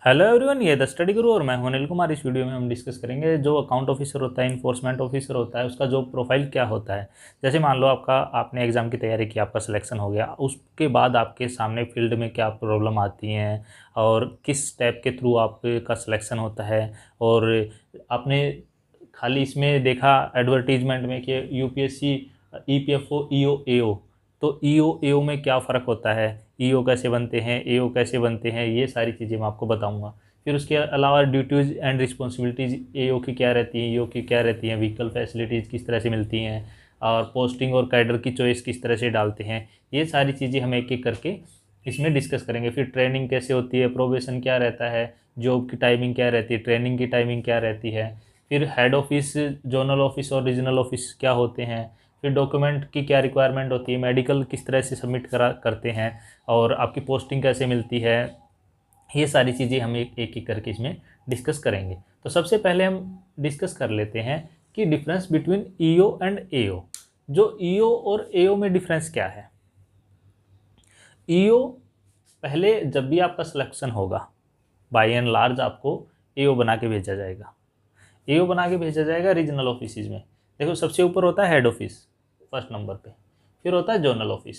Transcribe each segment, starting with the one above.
Hello everyone, ये the study गुरु और मैं हूं अनिल कुमार। इस वीडियो में हम डिस्कस करेंगे जो अकाउंट ऑफिसर होता है, इन्फोर्समेंट ऑफिसर होता है, उसका जॉब प्रोफाइल क्या होता है। जैसे मान लो आपने एग्ज़ाम की तैयारी की, आपका सिलेक्शन हो गया, उसके बाद आपके सामने फील्ड में क्या प्रॉब्लम आती हैं और किस स्टेप के थ्रू आपका सिलेक्शन होता है। और आपने खाली इसमें देखा एडवर्टीजमेंट में कि यूपीएससी, ईपीएफओ, ईओ, एओ, तो ईओ एओ में क्या फ़र्क होता है, ईओ कैसे बनते हैं, एओ कैसे बनते हैं, ये सारी चीज़ें मैं आपको बताऊंगा। फिर उसके अलावा ड्यूटीज़ एंड रिस्पॉन्सिबिलिटीज़ एओ की क्या रहती हैं, ईओ की क्या रहती हैं, व्हीकल फैसिलिटीज़ किस तरह से मिलती हैं, और पोस्टिंग और कैडर की चॉइस किस तरह से डालते हैं, ये सारी चीज़ें हम एक एक करके इसमें डिस्कस करेंगे। फिर ट्रेनिंग कैसे होती है, प्रोबेशन क्या रहता है, जॉब की टाइमिंग क्या रहती है, ट्रेनिंग की टाइमिंग क्या रहती है, फिर हेड ऑफिस, जोनल ऑफिस और रीजनल ऑफिस क्या होते हैं, फिर डॉक्यूमेंट की क्या रिक्वायरमेंट होती है, मेडिकल किस तरह से सबमिट करते हैं, और आपकी पोस्टिंग कैसे मिलती है। ये सारी चीज़ें हम एक एक करके इसमें डिस्कस करेंगे। तो सबसे पहले हम डिस्कस कर लेते हैं कि डिफरेंस बिटवीन ईओ एंड एओ। जो ईओ और एओ में डिफरेंस क्या है। ईओ पहले जब भी आपका सिलेक्शन होगा, बाय एंड लार्ज आपको एओ बना के भेजा जाएगा। एओ बना के भेजा जाएगा रीजनल ऑफिस में। देखो, सबसे ऊपर होता है हेड ऑफिस फर्स्ट नंबर पे, फिर होता है जोनल ऑफिस।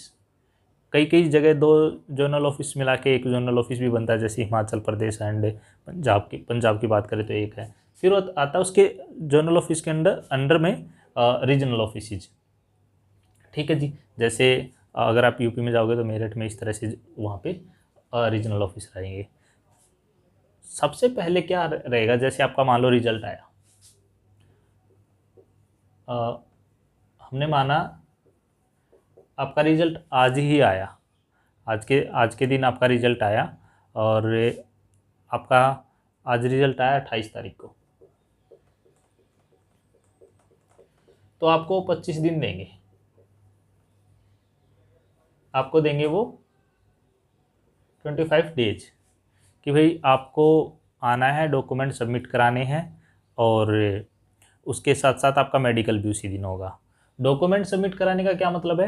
कई कई जगह दो जोनल ऑफिस मिला के एक जोनल ऑफिस भी बनता है, जैसे हिमाचल प्रदेश एंड पंजाब की बात करें तो एक है। फिर आता है उसके जोनल ऑफिस के अंडर में रीजनल ऑफिस। ठीक है जी। जैसे अगर आप यूपी में जाओगे तो मेरठ में इस तरह से वहाँ पे रीजनल ऑफिस रहेंगे। सबसे पहले क्या रहेगा, जैसे आपका मान लो रिजल्ट आया, हमने माना आपका रिजल्ट आज ही आया, आज के दिन आपका रिजल्ट आया, और आपका आज रिजल्ट आया 28 तारीख को, तो आपको 25 दिन देंगे। आपको देंगे वो 25 डेज कि भाई आपको आना है, डॉक्यूमेंट सबमिट कराने हैं, और उसके साथ साथ आपका मेडिकल भी उसी दिन होगा। डॉक्यूमेंट सबमिट कराने का क्या मतलब है।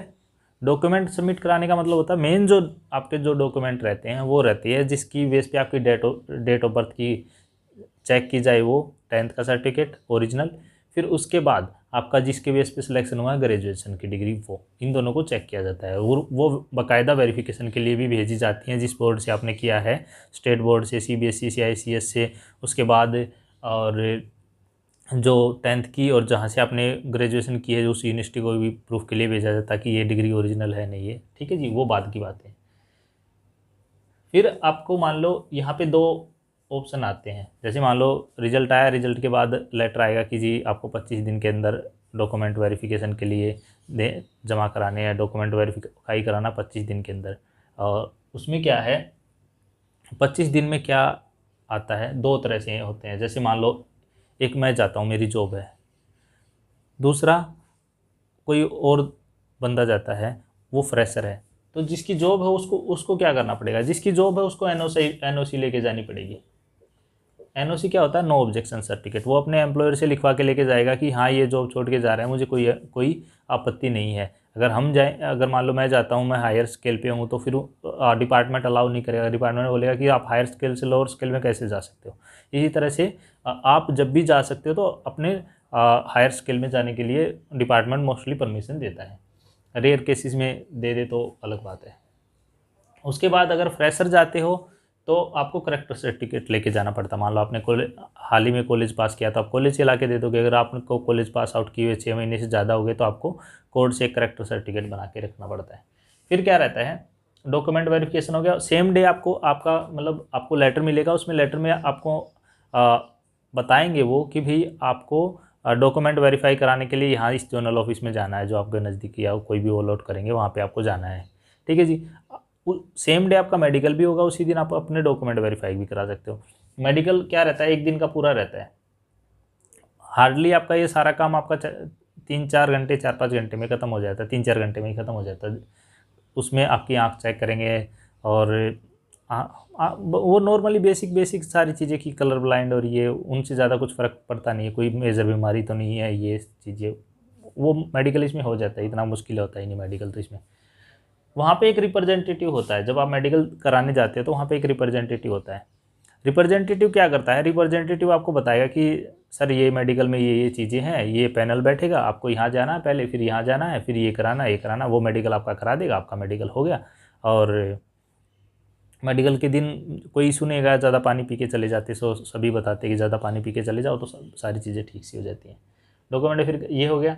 डॉक्यूमेंट सबमिट कराने का मतलब होता है, मेन जो आपके जो डॉक्यूमेंट रहते हैं वो रहती है जिसकी बेस पे आपकी डेट ऑफ बर्थ की चेक की जाए, वो 10th का सर्टिफिकेट ओरिजिनल। फिर उसके बाद आपका जिसके बेस पे सिलेक्शन हुआ है, ग्रेजुएशन की डिग्री, वो इन दोनों को चेक किया जाता है। और वो बाकायदा वेरिफिकेशन के लिए भी भेजी जाती हैं जिस बोर्ड से आपने किया है, स्टेट बोर्ड से, सीबीएसई से, आईसीएस से। उसके बाद और जो 10th की और जहाँ से आपने ग्रेजुएशन की है उस यूनिवर्सिटी को भी प्रूफ के लिए भेजा जाता है कि ये डिग्री ओरिजिनल है नहीं है। ठीक है जी, वो बात की बात है। फिर आपको मान लो यहाँ पे दो ऑप्शन आते हैं। जैसे मान लो रिजल्ट आया, रिजल्ट के बाद लेटर आएगा कि जी आपको 25 दिन के अंदर डॉक्यूमेंट वेरिफिकेशन के लिए जमा कराने हैं, डॉक्यूमेंट वेरीफाई कराना 25 दिन के अंदर। और उसमें क्या है, 25 दिन में क्या आता है, दो तरह से होते हैं। जैसे मान लो एक मैं जाता हूँ, मेरी जॉब है, दूसरा कोई और बंदा जाता है, वो फ्रेशर है। तो जिसकी जॉब है उसको उसको क्या करना पड़ेगा, जिसकी जॉब है उसको एनओसी लेके जानी पड़ेगी। एनओसी क्या होता है, नो ऑब्जेक्शन सर्टिफिकेट। वो अपने एम्प्लॉयर से लिखवा के लेके जाएगा कि हाँ ये जॉब छोड़ के जा रहे हैं, मुझे कोई आपत्ति नहीं है। अगर हम जाए, अगर मान लो मैं जाता हूँ, मैं हायर स्केल पे हूँ, तो फिर डिपार्टमेंट अलाउ नहीं करेगा। डिपार्टमेंट बोलेगा कि आप हायर स्केल से लोअर स्केल में कैसे जा सकते हो। इसी तरह से आप जब भी जा सकते हो तो अपने हायर स्केल में जाने के लिए डिपार्टमेंट मोस्टली परमिशन देता है। रेयर केसेस में दे दे तो अलग बात है। उसके बाद अगर फ्रेशर जाते हो तो आपको करेक्टर सर्टिफिकेट लेके जाना पड़ता है। मान लो आपने कॉलेज हाल ही में कॉलेज पास किया तो आप कॉलेज से ला के दे दोगे। अगर आपको कॉलेज पास आउट किए हुए 6 महीने से ज़्यादा हो गए तो आपको कोर्ट से एक करेक्टर सर्टिफिकेट बना के रखना पड़ता है। फिर क्या रहता है, डॉक्यूमेंट वेरिफिकेशन हो गया, सेम डे आपको आपका मतलब आपको लेटर मिलेगा। उसमें लेटर में आपको बताएंगे वो कि भाई आपको डॉक्यूमेंट वेरीफाई कराने के लिए यहाँ इस जोनल ऑफिस में जाना है, जो आपके नज़दीकी या कोई भी ऑल आउट करेंगे वहाँ पे आपको जाना है। ठीक है जी। सेम डे आपका मेडिकल भी होगा, उसी दिन आप अपने डॉक्यूमेंट वेरीफाई भी करा सकते हो। मेडिकल क्या रहता है, एक दिन का पूरा रहता है। हार्डली आपका ये सारा काम आपका 3-4 घंटे 4-5 घंटे में ख़त्म हो जाता है, 3-4 घंटे में ही ख़त्म हो जाता है। उसमें आपकी आँख चेक करेंगे, और वो नॉर्मली बेसिक सारी चीज़ें की कलर ब्लाइंड और ये, उनसे ज़्यादा कुछ फ़र्क पड़ता नहीं है, कोई मेजर बीमारी तो नहीं है, ये चीज़ें वो मेडिकल इसमें हो जाता है। इतना मुश्किल होता ही नहीं मेडिकल तो इसमें। वहाँ पे एक रिप्रेजेंटेटिव होता है, जब आप मेडिकल कराने जाते हो तो वहाँ पे एक रिप्रेजेंटेटिव होता है। रिप्रेजेंटेटिव क्या करता है, रिप्रेजेंटेटिव आपको बताएगा कि सर ये मेडिकल में ये चीज़ें हैं, ये पैनल बैठेगा, आपको यहाँ जाना है पहले, फिर यहाँ जाना है, फिर ये कराना है, ये कराना, वो मेडिकल आपका करा देगा, आपका मेडिकल हो गया। और मेडिकल के दिन कोई इशू नहीं है, ज़्यादा पानी पी के चले जाते, सो सभी बताते हैं कि ज़्यादा पानी पी के चले जाओ तो सारी चीज़ें ठीक सी हो जाती हैं। डॉक्यूमेंट फिर ये हो गया।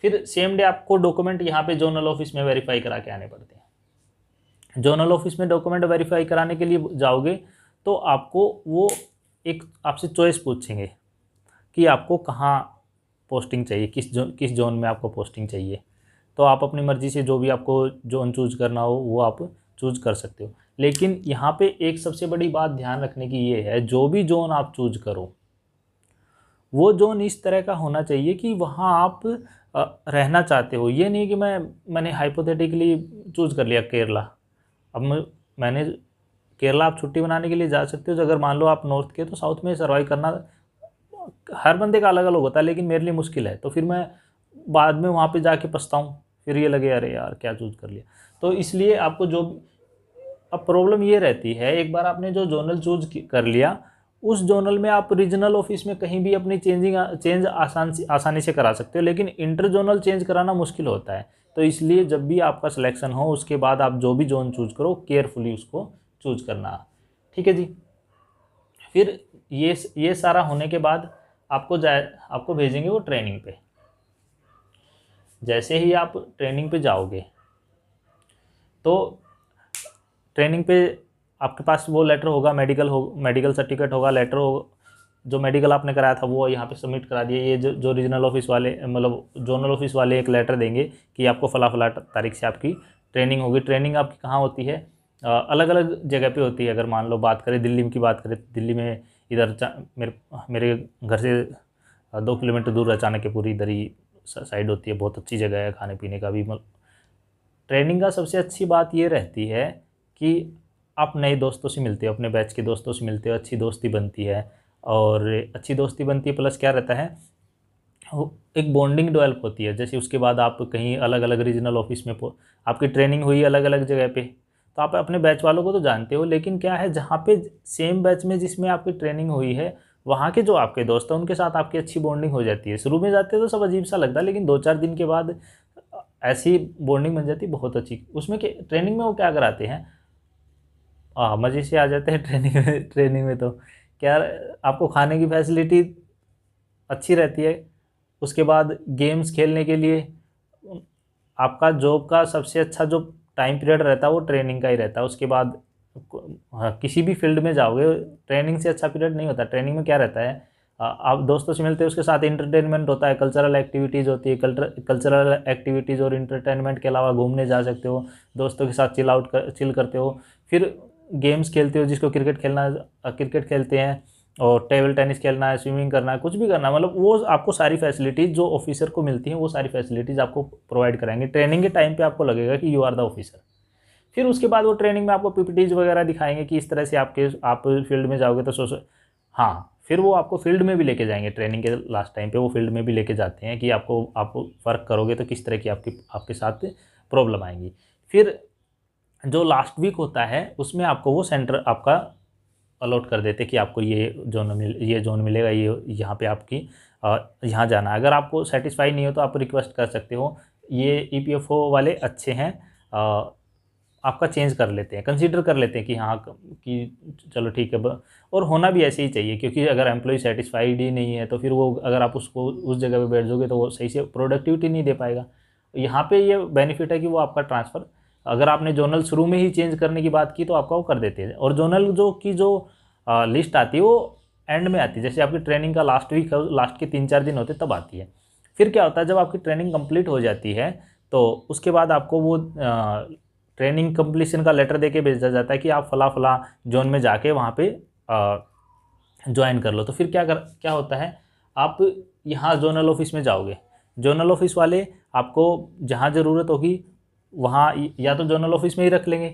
फिर सेम डे आपको डॉक्यूमेंट यहाँ पे जोनल ऑफिस में वेरीफाई करा के आने पड़ते हैं। जोनल ऑफिस में डॉक्यूमेंट वेरीफाई कराने के लिए जाओगे तो आपको वो एक आपसे चॉइस पूछेंगे कि आपको कहाँ पोस्टिंग चाहिए, किस जोन में आपको पोस्टिंग चाहिए। तो आप अपनी मर्ज़ी से जो भी आपको जोन चूज करना हो वो आप चूज कर सकते हो। लेकिन यहाँ पे एक सबसे बड़ी बात ध्यान रखने की ये है, जो भी जोन आप चूज करो वो जोन इस तरह का होना चाहिए कि वहाँ आप रहना चाहते हो। ये नहीं कि मैंने हाइपोथेटिकली चूज़ कर लिया केरला, अब मैंने केरला आप छुट्टी बनाने के लिए जा सकते हो। अगर मान लो आप नॉर्थ के, तो साउथ में सर्वाइव करना हर बंदे का अलग अलग होता है, लेकिन मेरे लिए मुश्किल है, तो फिर मैं बाद में वहाँ पे जाके पछताऊँ, फिर ये लगे अरे यार क्या चूज़ कर लिया। तो इसलिए आपको जो अब प्रॉब्लम ये रहती है, एक बार आपने जो जोनल चूज कर लिया, उस जोनल में आप रीजनल ऑफिस में कहीं भी अपनी चेंज आसानी से करा सकते हो, लेकिन इंटर जोनल चेंज कराना मुश्किल होता है। तो इसलिए जब भी आपका सिलेक्शन हो उसके बाद आप जो भी जोन चूज करो केयरफुली उसको चूज करना। ठीक है जी। फिर ये सारा होने के बाद आपको भेजेंगे वो ट्रेनिंग पे। जैसे ही आप ट्रेनिंग पे जाओगे तो ट्रेनिंग पे आपके पास वो लेटर होगा, मेडिकल सर्टिफिकेट होगा, लेटर होगा, जो मेडिकल आपने कराया था वो यहाँ पे सबमिट करा दिए। ये जो रीजनल ऑफिस वाले मतलब जोनल ऑफिस वाले एक लेटर देंगे कि आपको फला तारीख से आपकी ट्रेनिंग होगी। ट्रेनिंग आपकी कहाँ होती है, अलग अलग जगह पे होती है। अगर मान लो बात करें दिल्ली की बात करें, दिल्ली में इधर मेरे घर से 2 किलोमीटर दूर चाणक्यपुरी इधर ही साइड होती है, बहुत अच्छी जगह है, खाने पीने का भी। ट्रेनिंग का सबसे अच्छी बात ये रहती है कि आप नए दोस्तों से मिलते हो, अपने बैच के दोस्तों से मिलते हो, अच्छी दोस्ती बनती है। और अच्छी दोस्ती बनती है प्लस क्या रहता है, एक बॉन्डिंग डेवलप होती है। जैसे उसके बाद आप कहीं अलग अलग रीजनल ऑफिस में आपकी ट्रेनिंग हुई अलग अलग जगह पे, तो आप अपने बैच वालों को तो जानते हो, लेकिन क्या है जहाँ पे सेम बैच में जिसमें आपकी ट्रेनिंग हुई है वहाँ के जो आपके दोस्त हैं उनके साथ आपकी अच्छी बॉन्डिंग हो जाती है। शुरू में जाते तो सब अजीब सा लगता है, लेकिन 2-4 दिन के बाद ऐसी बॉन्डिंग बन जाती है बहुत अच्छी। उसमें ट्रेनिंग में वो क्या कराते हैं, मज़े से आ जाते हैं ट्रेनिंग में तो क्या आपको खाने की फैसिलिटी अच्छी रहती है। उसके बाद गेम्स खेलने के लिए आपका जॉब का सबसे अच्छा जो टाइम पीरियड रहता है वो ट्रेनिंग का ही रहता है। उसके बाद किसी भी फील्ड में जाओगे ट्रेनिंग से अच्छा पीरियड नहीं होता। ट्रेनिंग में क्या रहता है, आप दोस्तों से मिलते हो, उसके साथ इंटरटेनमेंट होता है, कल्चरल एक्टिविटीज़ होती है। कल्चरल एक्टिविटीज़ और इंटरटेनमेंट के अलावा घूमने जा सकते हो, दोस्तों के साथ चिल करते हो। फिर गेम्स खेलते हो, जिसको क्रिकेट खेलते हैं, और टेबल टेनिस खेलना है, स्विमिंग करना है, कुछ भी करना है, मतलब वो आपको सारी फैसिलिटीज़ जो ऑफिसर को मिलती हैं वो सारी फैसिलिटीज़ आपको प्रोवाइड कराएंगे। ट्रेनिंग के टाइम पे आपको लगेगा कि यू आर द ऑफिसर। फिर उसके बाद वो ट्रेनिंग में आपको पीपीटीज वगैरह दिखाएंगे कि इस तरह से आप फील्ड में जाओगे तो हाँ, फिर वो आपको फील्ड में भी लेके जाएंगे। ट्रेनिंग के लास्ट टाइम पे वो फील्ड में भी लेके जाते हैं कि आप वर्क करोगे तो किस तरह की आपके साथ प्रॉब्लम आएंगी। फिर जो लास्ट वीक होता है उसमें आपको वो सेंटर आपका अलॉट कर देते कि आपको ये जोन मिलेगा, ये यहाँ पे आपकी यहाँ जाना है। अगर आपको सेटिस्फाई नहीं हो तो आप रिक्वेस्ट कर सकते हो। ये ईपीएफओ वाले अच्छे हैं, आपका चेंज कर लेते हैं, कंसीडर कर लेते हैं कि हाँ कि चलो ठीक है। और होना भी ऐसे ही चाहिए, क्योंकि अगर एम्प्लॉय सेटिस्फाइड ही नहीं है तो फिर वो अगर आप उसको उस जगह पे बैठ जाओगे तो वो सही से प्रोडक्टिविटी नहीं दे पाएगा। यहाँ पे ये बेनिफिट है कि वो आपका ट्रांसफ़र, अगर आपने जोनल शुरू में ही चेंज करने की बात की तो आपका वो कर देते हैं। और जोनल जो लिस्ट आती है वो एंड में आती है, जैसे आपकी ट्रेनिंग का लास्ट वीक लास्ट के 3-4 दिन होते तब आती है। फिर क्या होता है, जब आपकी ट्रेनिंग कंप्लीट हो जाती है तो उसके बाद आपको वो ट्रेनिंग कंप्लीशन का लेटर देके भेजा जाता है कि आप फला जोन में जाके वहाँ पे ज्वाइन कर लो। तो फिर क्या होता है, आप यहाँ जोनल ऑफिस में जाओगे, जोनल ऑफिस वाले आपको जहाँ ज़रूरत होगी वहाँ या तो जोनल ऑफिस में ही रख लेंगे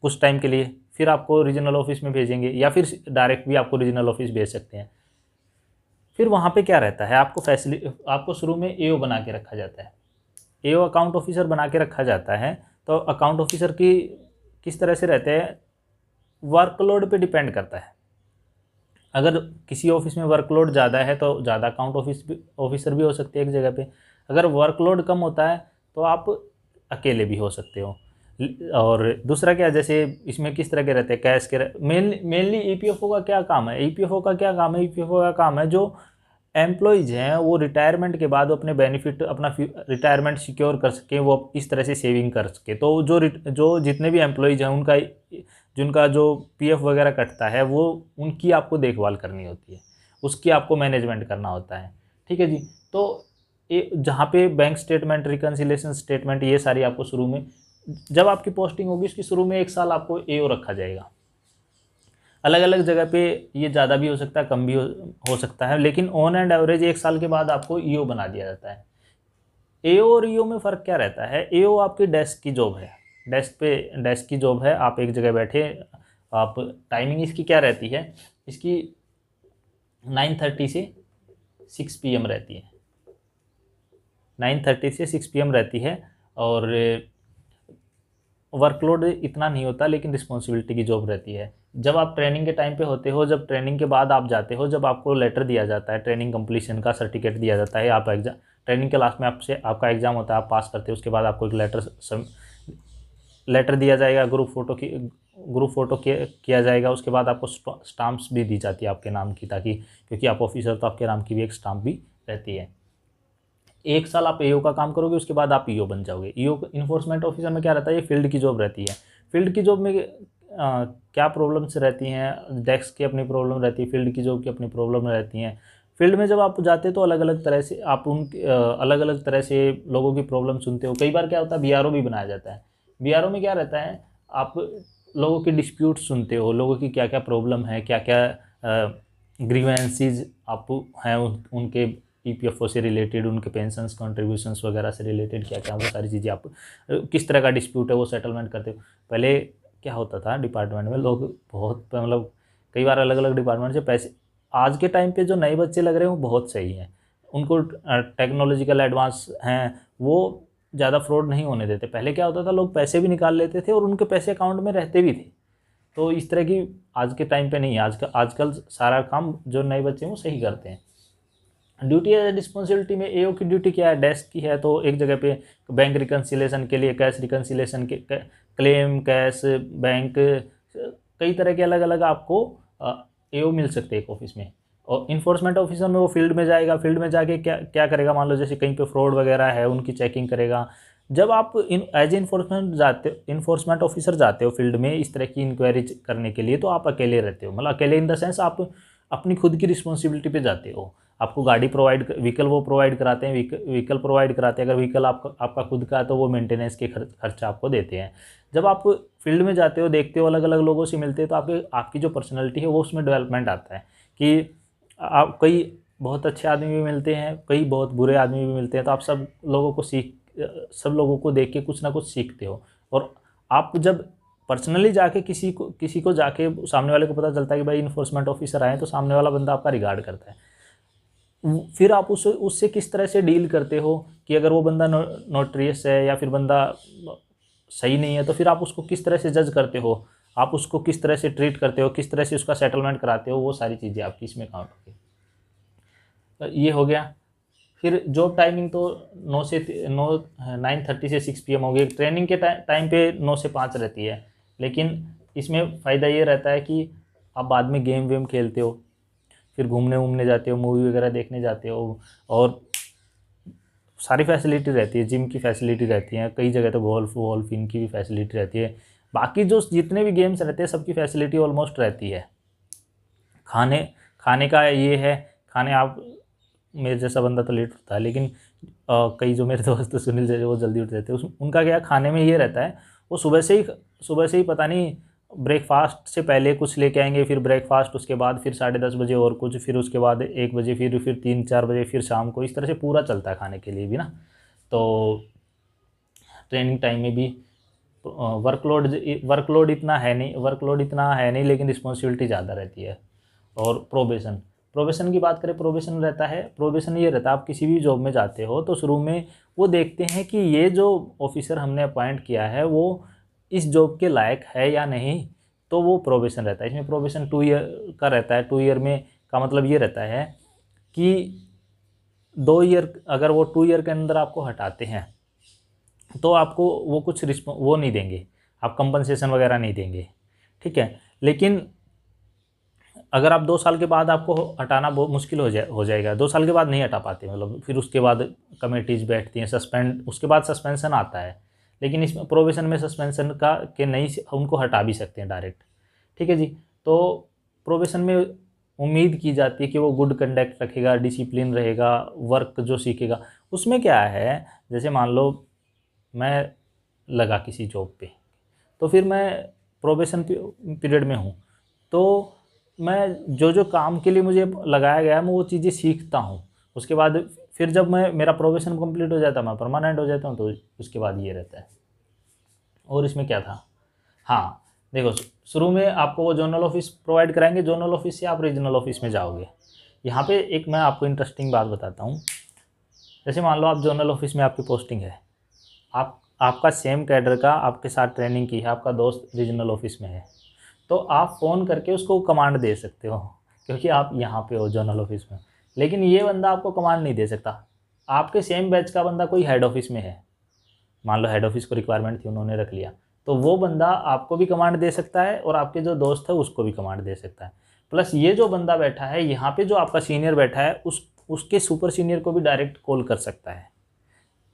कुछ टाइम के लिए, फिर आपको रीजनल ऑफिस में भेजेंगे, या फिर डायरेक्ट भी आपको रीजनल ऑफिस भेज सकते हैं। फिर वहाँ पे क्या रहता है, आपको शुरू में एओ बना के रखा जाता है, एओ अकाउंट ऑफिसर बना के रखा जाता है। तो अकाउंट ऑफिसर की किस तरह से रहते हैं, वर्कलोड पे डिपेंड करता है। अगर किसी ऑफिस में वर्कलोड ज़्यादा है तो ज़्यादा अकाउंट ऑफिसर भी हो सकते हैं एक जगह पे। अगर वर्कलोड कम होता है तो आप अकेले भी हो सकते हो। और दूसरा क्या, जैसे इसमें किस तरह के रहते हैं, कैश के मेनली ईपीएफओ का क्या काम है, ईपीएफओ का काम है जो एम्प्लॉयज़ हैं वो रिटायरमेंट के बाद अपने बेनिफिट, अपना रिटायरमेंट सिक्योर कर सकें, वो इस तरह से सेविंग कर सके। तो जो जितने भी एम्प्लॉयज़ हैं उनका, जिनका जो पीएफ वगैरह कटता है वो उनकी आपको देखभाल करनी होती है, उसकी आपको मैनेजमेंट करना होता है। ठीक है जी। तो जहाँ पे बैंक स्टेटमेंट, रिकन्सिलेशन स्टेटमेंट, ये सारी आपको शुरू में, जब आपकी पोस्टिंग होगी उसकी शुरू में 1 साल आपको एओ रखा जाएगा। अलग अलग जगह पे ये ज़्यादा भी हो सकता है, कम भी हो सकता है, लेकिन ऑन एंड एवरेज 1 साल के बाद आपको ईओ बना दिया जाता है। एओ और ईओ में फ़र्क क्या रहता है, एओ आपकी डेस्क की जॉब है, डेस्क की जॉब है, आप एक जगह बैठे, आप टाइमिंग इसकी क्या रहती है, इसकी 9:30 से 6 PM रहती है, 9:30 से 6 PM रहती है। और वर्कलोड इतना नहीं होता, लेकिन रिस्पॉन्सिबिलिटी की जॉब रहती है। जब आप ट्रेनिंग के टाइम पे होते हो, जब ट्रेनिंग के बाद आप जाते हो, जब आपको लेटर दिया जाता है, ट्रेनिंग कंप्लीशन का सर्टिफिकेट दिया जाता है, आप एग्जाम, ट्रेनिंग के लास्ट में आपसे आपका एग्ज़ाम होता है, आप पास करते हो, उसके बाद आपको एक लेटर दिया जाएगा, ग्रुप फ़ोटो किया जाएगा, उसके बाद आपको स्टाम्प्स भी दी जाती है आपके नाम की, ताकि, क्योंकि आप ऑफिसर तो आपके नाम की भी एक स्टाम्प भी रहती है। 1 साल आप एओ का काम करोगे, उसके बाद आप ईओ बन जाओगे। ईओ इन्फोर्समेंट ऑफिसर में क्या रहता है, ये फील्ड की जॉब रहती है। फील्ड की जॉब में क्या प्रॉब्लम्स रहती हैं, डेस्क की अपनी प्रॉब्लम रहती है, फील्ड की जॉब की अपनी प्रॉब्लम रहती हैं। फील्ड में जब आप जाते हो तो अलग अलग तरह से आप अलग अलग तरह से लोगों की प्रॉब्लम सुनते हो। कई बार क्या होता है, बीआरओ भी बनाया जाता है। बीआरओ में क्या रहता है, आप लोगों की डिस्प्यूट सुनते हो, लोगों की क्या क्या प्रॉब्लम है, क्या क्या ग्रीवेंसीज आप हैं उनके ईपीएफओ से रिलेटेड, उनके पेंशन्स कॉन्ट्रीब्यूशंस वगैरह से रिलेटेड क्या क्या, वो सारी चीज़ें आप किस तरह का डिस्प्यूट है वो सेटलमेंट करते हो। पहले क्या होता था डिपार्टमेंट में, लोग बहुत, मतलब कई बार अलग अलग डिपार्टमेंट से पैसे, आज के टाइम पे जो नए बच्चे लग रहे हैं वो बहुत सही हैं, उनको टेक्नोलॉजिकल एडवांस हैं, वो ज़्यादा फ्रॉड नहीं होने देते। पहले क्या होता था, लोग पैसे भी निकाल लेते थे और उनके पैसे अकाउंट में रहते भी थे। तो इस तरह की आज के टाइम पे नहीं है। आजकल सारा काम जो नए बच्चे हैं वो सही करते हैं। ड्यूटी एज रिस्पॉन्सिबिलिटी में एओ की ड्यूटी क्या है, डेस्क की है, तो एक जगह पे बैंक रिकन्सिलेशन के लिए, कैश रिकन्सिलेशन के, क्लेम, कैश, बैंक, कई तरह के अलग अलग आपको एओ मिल सकते हैं एक ऑफिस में। और इन्फोर्समेंट ऑफिसर में वो फील्ड में जाएगा, फील्ड में जाके क्या क्या करेगा, मान लो जैसे कहीं पे फ्रॉड वगैरह है उनकी चेकिंग करेगा। जब आप एज इन्फोर्समेंट ऑफिसर जाते हो फील्ड में इस तरह की इंक्वायरी करने के लिए, तो आप अकेले रहते हो, मतलब अकेले इन द सेंस आप अपनी खुद की रिस्पॉन्सिबिलिटी पे जाते हो। आपको गाड़ी व्हीकल वो प्रोवाइड कराते हैं, व्हीकल प्रोवाइड कराते हैं। अगर व्हीकल आपका खुद का है तो वो मेंटेनेंस के खर्चा आपको देते हैं। जब आप फील्ड में जाते हो, देखते हो, अलग अलग लोगों से मिलते हो, तो आपकी जो पर्सनैलिटी है वो उसमें डेवलपमेंट आता है कि आप, कई बहुत अच्छे आदमी भी मिलते हैं, कई बहुत बुरे आदमी भी मिलते हैं, तो आप सब लोगों को देख के कुछ ना कुछ सीखते हो। और आप जब पर्सनली जाके किसी को जाके सामने वाले को पता चलता है कि भाई इन्फोर्समेंट ऑफिसर आए, तो सामने वाला बंदा आपका रिगार्ड करता है। फिर आप उससे किस तरह से डील करते हो कि अगर वो बंदा नोटरियस है या फिर बंदा सही नहीं है, तो फिर आप उसको किस तरह से जज करते हो, आप उसको किस तरह से ट्रीट करते हो, किस तरह से उसका सेटलमेंट कराते हो, वो सारी चीज़ें आपकी इसमें काउंट होगी। ये हो गया। फिर जॉब टाइमिंग तो 9:30 से 6 PM हो गई। ट्रेनिंग के टाइम पे 9 से 5 रहती है, लेकिन इसमें फ़ायदा ये रहता है कि आप बाद में गेम वेम खेलते हो, फिर घूमने जाते हो, मूवी वगैरह देखने जाते हो, और सारी फैसिलिटी रहती है, जिम की फैसिलिटी रहती है, कई जगह तो गोल्फ इनकी भी फैसिलिटी रहती है। बाकी जो जितने भी गेम्स रहते हैं सबकी फैसिलिटी ऑलमोस्ट रहती है। खाने का ये है, खाने आप, मेरे जैसा बंदा तो लेट उठता है, लेकिन कई जो मेरे दोस्त सुनील जैसे वो जल्दी उठ जाते हैं, उनका क्या खाने में ये रहता है, वो सुबह से ही पता नहीं ब्रेकफास्ट से पहले कुछ लेके आएंगे, फिर ब्रेकफास्ट, उसके बाद फिर 10:30 बजे और कुछ, फिर उसके बाद 1 बजे, फिर 3-4 बजे, फिर शाम को, इस तरह से पूरा चलता है खाने के लिए भी ना। तो ट्रेनिंग टाइम में भी वर्कलोड इतना है नहीं, लेकिन रिस्पॉन्सिबिलिटी ज़्यादा रहती है। और प्रोबेशन की बात करें, प्रोबेशन ये रहता है, आप किसी भी जॉब में जाते हो तो शुरू में वो देखते हैं कि ये जो ऑफिसर हमने अपॉइंट किया है वो इस जॉब के लायक है या नहीं, तो वो प्रोबेशन रहता है। इसमें प्रोबेशन 2 ईयर का रहता है। 2 ईयर में का मतलब ये रहता है कि 2 ईयर, अगर वो 2 ईयर के अंदर आपको हटाते हैं तो आपको वो कुछ वो नहीं देंगे, आप कंपनसेशन वगैरह नहीं देंगे, ठीक है। लेकिन अगर आप 2 साल के बाद आपको हटाना बहुत मुश्किल हो जाएगा, 2 साल के बाद नहीं हटा पाते, मतलब फिर उसके बाद कमेटीज़ बैठती हैं, उसके बाद सस्पेंशन आता है। लेकिन इसमें प्रोबेशन में सस्पेंशन का के नहीं, उनको हटा भी सकते हैं डायरेक्ट, ठीक है जी। तो प्रोबेशन में उम्मीद की जाती है कि वो गुड कंडक्ट रखेगा, डिसिप्लिन रहेगा, वर्क जो सीखेगा। उसमें क्या है, जैसे मान लो मैं लगा किसी जॉब पे, तो फिर मैं प्रोबेशन पीरियड में हूँ, तो मैं जो जो काम के लिए मुझे लगाया गया है मैं वो चीज़ें सीखता हूँ। उसके बाद फिर जब मेरा प्रोबेशन कंप्लीट हो जाता है, मैं परमानेंट हो जाता हूँ, तो उसके बाद ये रहता है। और इसमें क्या था, हाँ देखो, शुरू में आपको वो जोनल ऑफिस प्रोवाइड कराएंगे, जोनल ऑफिस से आप रीजनल ऑफिस में जाओगे। यहाँ पे एक मैं आपको इंटरेस्टिंग बात बताता हूँ। जैसे मान लो आप जोनल ऑफिस में आपकी पोस्टिंग है, आपका सेम कैडर का आपके साथ ट्रेनिंग की है, आपका दोस्त रीजनल ऑफिस में है, तो आप फ़ोन करके उसको कमांड दे सकते हो, क्योंकि आप यहाँ पे हो जोनल ऑफिस में। लेकिन ये बंदा आपको कमांड नहीं दे सकता। आपके सेम बैच का बंदा कोई हेड ऑफिस में है, मान लो हेड ऑफिस को रिक्वायरमेंट थी, उन्होंने रख लिया, तो वो बंदा आपको भी कमांड दे सकता है और आपके जो दोस्त है उसको भी कमांड दे सकता है। प्लस ये जो बंदा बैठा है यहाँ पे, जो आपका सीनियर बैठा है, उसके सुपर सीनियर को भी डायरेक्ट कॉल कर सकता है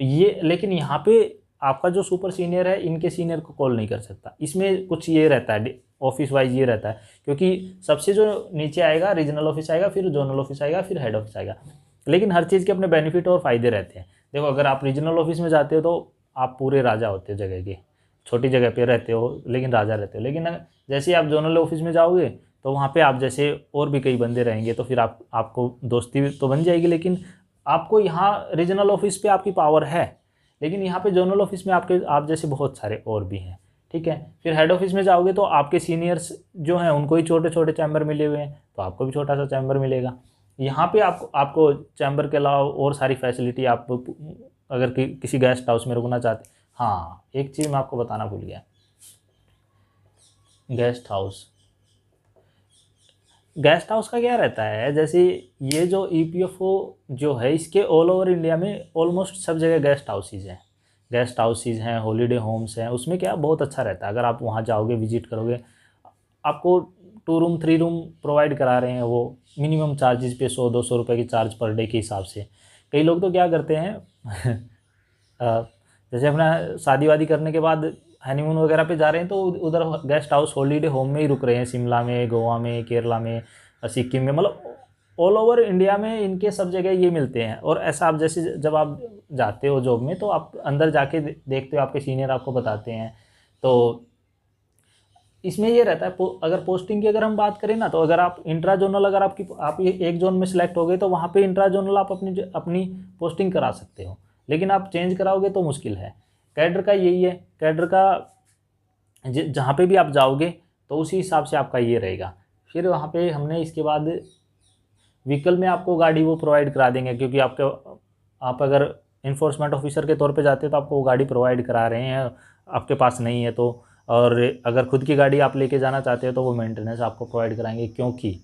ये। लेकिन यहाँ पे आपका जो सुपर सीनियर है इनके सीनियर को कॉल नहीं कर सकता। इसमें कुछ ये रहता है, ऑफिस वाइज ये रहता है, क्योंकि सबसे जो नीचे आएगा रीजनल ऑफिस आएगा, फिर जोनल ऑफिस आएगा, फिर हेड ऑफिस आएगा। लेकिन हर चीज़ के अपने बेनिफिट और फ़ायदे रहते हैं। देखो, अगर आप रीजनल ऑफिस में जाते हो तो आप पूरे राजा होते हो जगह के, छोटी जगह पे रहते हो लेकिन राजा रहते हो। लेकिन जैसे आप जोनल ऑफिस में जाओगे तो वहाँ पे आप जैसे और भी कई बंदे रहेंगे, तो फिर आपको दोस्ती तो बन जाएगी। लेकिन आपको यहाँ रीजनल ऑफिस पे आपकी पावर है, लेकिन यहाँ पे जोनल ऑफिस में आप जैसे बहुत सारे और भी हैं, ठीक है। फिर हेड ऑफिस में जाओगे तो आपके सीनियर्स जो हैं उनको ही छोटे छोटे चैम्बर मिले हुए हैं, तो आपको भी छोटा सा चैम्बर मिलेगा। यहाँ पे आपको चैम्बर के अलावा और सारी फैसिलिटी, आप अगर किसी गेस्ट हाउस में रुकना चाहते। हाँ, एक चीज़ मैं आपको बताना भूल गया, गेस्ट हाउस का क्या रहता है, जैसे ये जो ईपीएफओ जो है, इसके ऑल ओवर इंडिया में ऑलमोस्ट सब जगह गेस्ट हाउसेज हैं, हॉलीडे होम्स हैं। उसमें क्या बहुत अच्छा रहता है, अगर आप वहाँ जाओगे, विजिट करोगे, आपको 2 रूम 3 रूम प्रोवाइड करा रहे हैं वो मिनिमम चार्जेस पे, 100-200 रुपये की चार्ज पर डे के हिसाब से। कई लोग तो क्या करते हैं जैसे अपना शादी वादी करने के बाद हनीमून वगैरह पे जा रहे हैं, तो उधर गेस्ट हाउस हॉलीडे होम में ही रुक रहे हैं, शिमला में, गोवा में, केरला में, सिक्किम में, मतलब ऑल ओवर इंडिया में इनके सब जगह ये मिलते हैं। और ऐसा आप जैसे जब आप जाते हो जॉब में, तो आप अंदर जाके देखते हो, आपके सीनियर आपको बताते हैं। तो इसमें ये रहता है, अगर पोस्टिंग की अगर हम बात करें ना, तो अगर आप इंट्रा जोनल, अगर आप ये एक जोन में सिलेक्ट हो गए तो वहाँ पे इंट्रा जोनल आप अपनी पोस्टिंग करा सकते हो। लेकिन आप चेंज कराओगे तो मुश्किल है। कैडर का यही है, कैडर का जहाँ पे भी आप जाओगे तो उसी हिसाब से आपका ये रहेगा। फिर वहाँ पे हमने इसके बाद व्हीकल में आपको गाड़ी वो प्रोवाइड करा देंगे, क्योंकि आप अगर इन्फोर्समेंट ऑफिसर के तौर पे जाते हो तो आपको वो गाड़ी प्रोवाइड करा रहे हैं, आपके पास नहीं है तो। और अगर खुद की गाड़ी आप लेके जाना चाहते हो तो वो मेंटेनेंस आपको प्रोवाइड कराएंगे, क्योंकि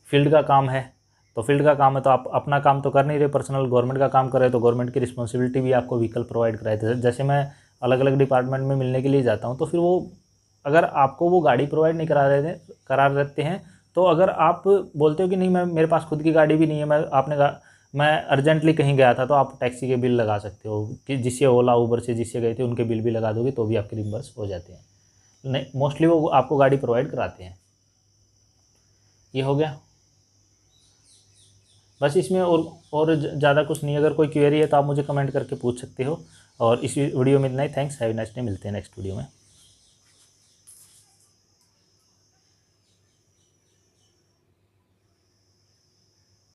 फील्ड का काम है। तो फील्ड का काम है तो आप अपना काम तो कर नहीं रहे, पर्सनल गवर्नमेंट का काम कर रहे हो, तो गवर्नमेंट की रिस्पॉन्सिबिलिटी भी आपको व्हीकल प्रोवाइड कराए। जैसे मैं अलग अलग डिपार्टमेंट में मिलने के लिए जाता हूँ, तो फिर वो अगर आपको वो गाड़ी प्रोवाइड नहीं करा देते हैं, तो अगर आप बोलते हो कि नहीं, मेरे पास खुद की गाड़ी भी नहीं है, मैं अर्जेंटली कहीं गया था, तो आप टैक्सी के बिल लगा सकते हो, कि जिससे ओला उबर से जिससे गए थे उनके बिल भी लगा दोगे तो भी आपके रिम्बर्स हो जाते हैं। नहीं, मोस्टली वो आपको गाड़ी प्रोवाइड कराते हैं। ये हो गया बस, इसमें और ज़्यादा कुछ नहीं। अगर कोई क्वेरी है तो आप मुझे कमेंट करके पूछ सकते हो। और इस वीडियो में इतना ही। Thanks, have a nice day. मिलते हैं नेक्स्ट वीडियो में।